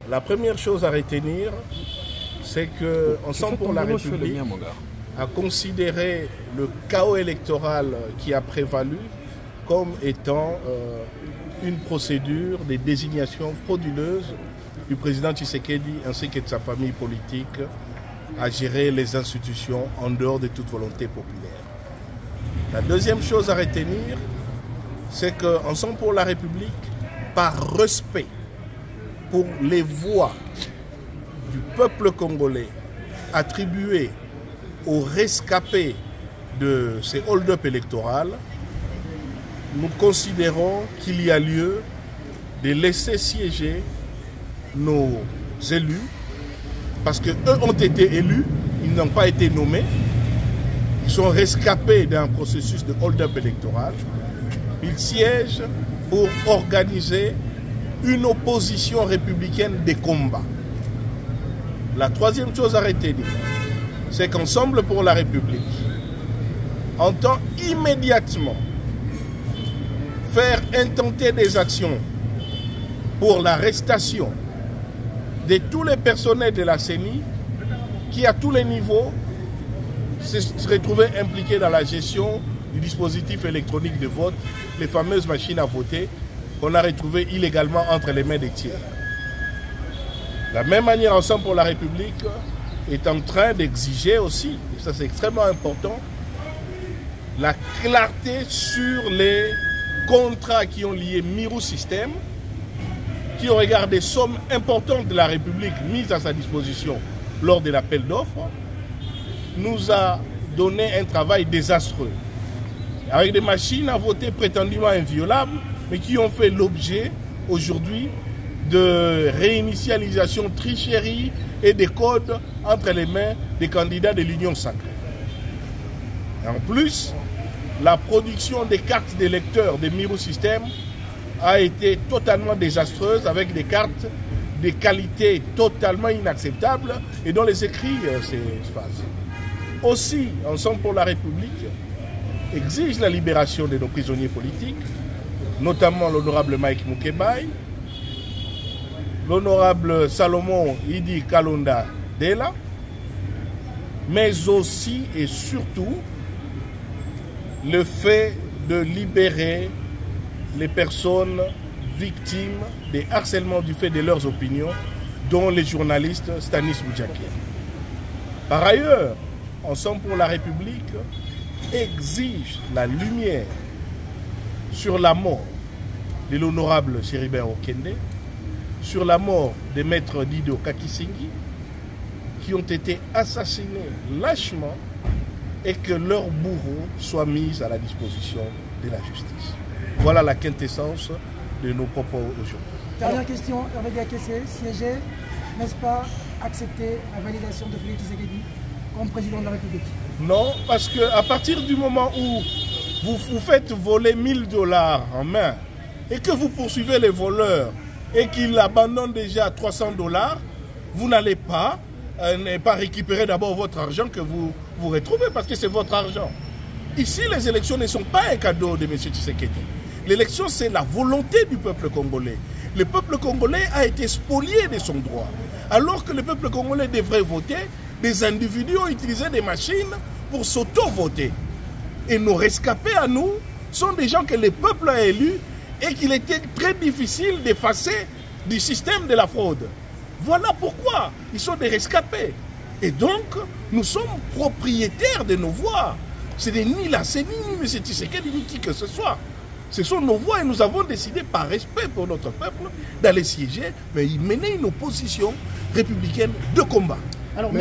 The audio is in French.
La première chose à retenir, c'est que Ensemble pour la République a considéré le chaos électoral qui a prévalu comme étant une procédure de désignation frauduleuse du président Tshisekedi ainsi que de sa famille politique à gérer les institutions en dehors de toute volonté populaire. La deuxième chose à retenir, c'est qu'Ensemble pour la République, par respect pour les voix du peuple congolais attribuées aux rescapés de ces hold-up électoraux, nous considérons qu'il y a lieu de laisser siéger nos élus, parce qu'eux ont été élus, ils n'ont pas été nommés, ils sont rescapés d'un processus de hold-up électoral, ils siègent pour organiser une opposition républicaine des combats. La troisième chose à retenir, c'est qu'Ensemble pour la République entend immédiatement faire intenter des actions pour l'arrestation de tous les personnels de la CENI qui, à tous les niveaux, se retrouvaient impliqués dans la gestion du dispositif électronique de vote, les fameuses machines à voter qu'on a retrouvées illégalement entre les mains des tiers. De la même manière, Ensemble pour la République est en train d'exiger aussi, et ça c'est extrêmement important, la clarté sur les contrats qui ont lié Mirou System, qui au regard des sommes importantes de la République mises à sa disposition lors de l'appel d'offres, nous a donné un travail désastreux, avec des machines à voter prétendument inviolables, mais qui ont fait l'objet aujourd'hui de réinitialisation, tricherie et des codes entre les mains des candidats de l'Union sacrée. Et en plus, la production des cartes d'électeurs de Mirou System a été totalement désastreuse, avec des cartes de qualité totalement inacceptable et dont les écrits s'effacent. Aussi, Ensemble pour la République exige la libération de nos prisonniers politiques, notamment l'honorable Mike Mukebai, l'honorable Salomon Idi Kalonda Dela, mais aussi et surtout le fait de libérer les personnes victimes des harcèlements du fait de leurs opinions, dont les journalistes Stanis Boudjaké. Par ailleurs, Ensemble pour la République exige la lumière sur la mort de l'honorable Chéribert Okende, sur la mort des maîtres Dido Kakisingi, qui ont été assassinés lâchement, et que leurs bourreaux soient mis à la disposition de la justice. Voilà la quintessence de nos propos aujourd'hui. Dernière question, Hervé Diakessé, siéger, n'est-ce pas accepter la validation de Félix Tshisekedi comme président de la République? Non, parce qu'à partir du moment où vous faites voler 1000 $ en main et que vous poursuivez les voleurs et qu'ils abandonnent déjà 300 $, vous n'allez pas récupérer d'abord votre argent que vous retrouvez, parce que c'est votre argent. Ici, les élections ne sont pas un cadeau de M. Tshisekedi. L'élection, c'est la volonté du peuple congolais. Le peuple congolais a été spolié de son droit. Alors que le peuple congolais devrait voter, des individus ont utilisé des machines pour s'auto-voter. Et nos rescapés à nous sont des gens que le peuple a élus et qu'il était très difficile d'effacer du système de la fraude. Voilà pourquoi ils sont des rescapés. Et donc, nous sommes propriétaires de nos voix. Ce n'est ni la CENI, ni M. Tshisekedi, ni qui que ce soit. Ce sont nos voix et nous avons décidé, par respect pour notre peuple, d'aller siéger, mais y mener une opposition républicaine de combat. Alors,